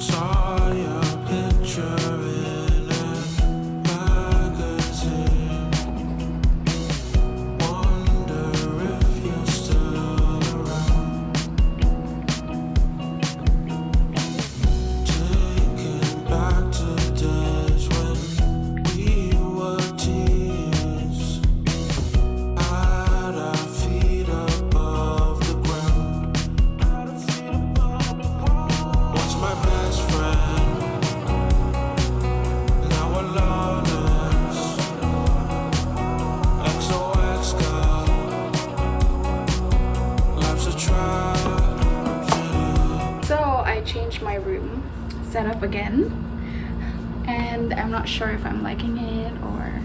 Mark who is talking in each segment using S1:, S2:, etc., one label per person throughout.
S1: Saw your picture in a magazine. Wonder if you're still around. Taking back to days when we were teens. Had our feet above the ground. Once my best friend, now we're loners. XOX girl, life's a tragedy.
S2: So I changed my room setup again, and I'm not sure if I'm liking it or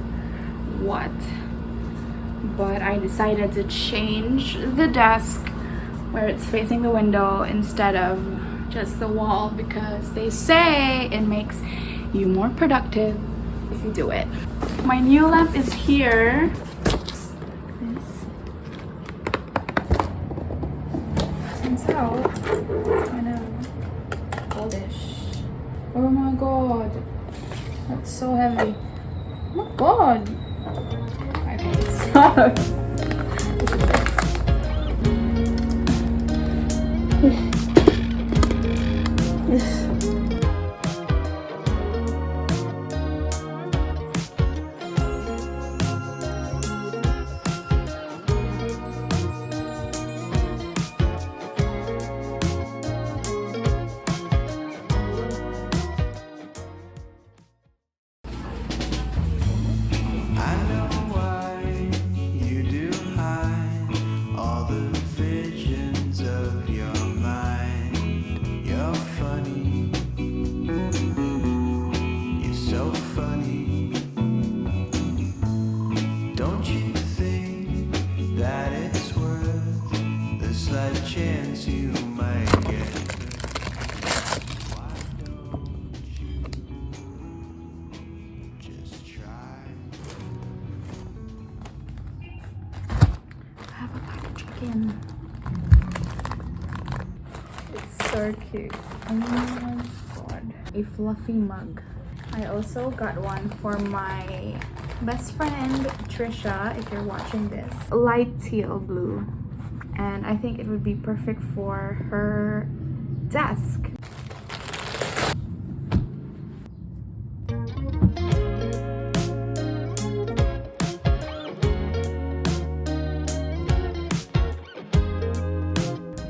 S2: what, but I decided to change the desk where it's facing the window instead of just the wall, because they say it makes you more productive if you do it. My new lamp is here. Turns out it's kind of goldish. Oh my god, that's so heavy. Oh my god. Okay, so
S1: I know why you do hide all the visions of your mind. You're funny, you're so funny. Don't you think that it's worth the slight chance you might get? Why don't you just try?
S2: I have a chicken. It's so cute. Oh my god. A fluffy mug. I also got one for my best friend Trisha, if you're watching this. Light teal blue. And I think it would be perfect for her desk.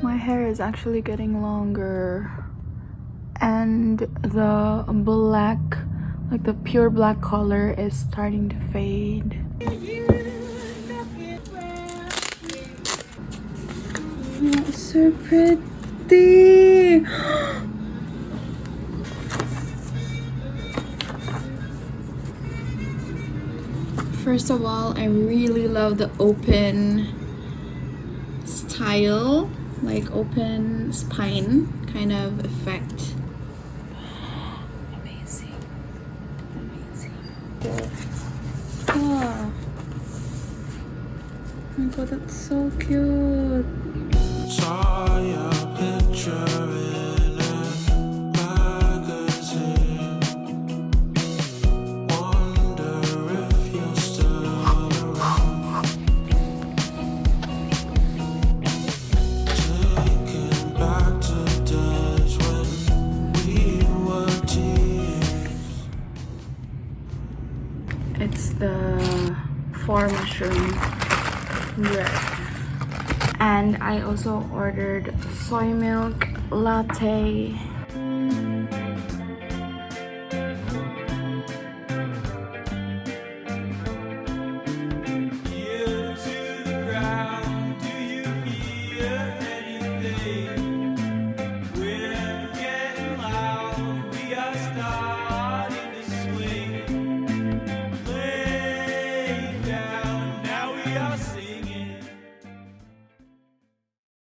S2: My hair is actually getting longer, and the black, like the pure black color, is starting to fade. Oh, it's so pretty. First of all, I really love the open style, like open spine kind of effect. Amazing. Amazing. Oh my god, that's so cute.
S1: Saw your picture in a magazine. Wonder if you're still around. Taking back to days when we were teens.
S2: It's the 4 mushroom bread. And I also ordered soy milk latte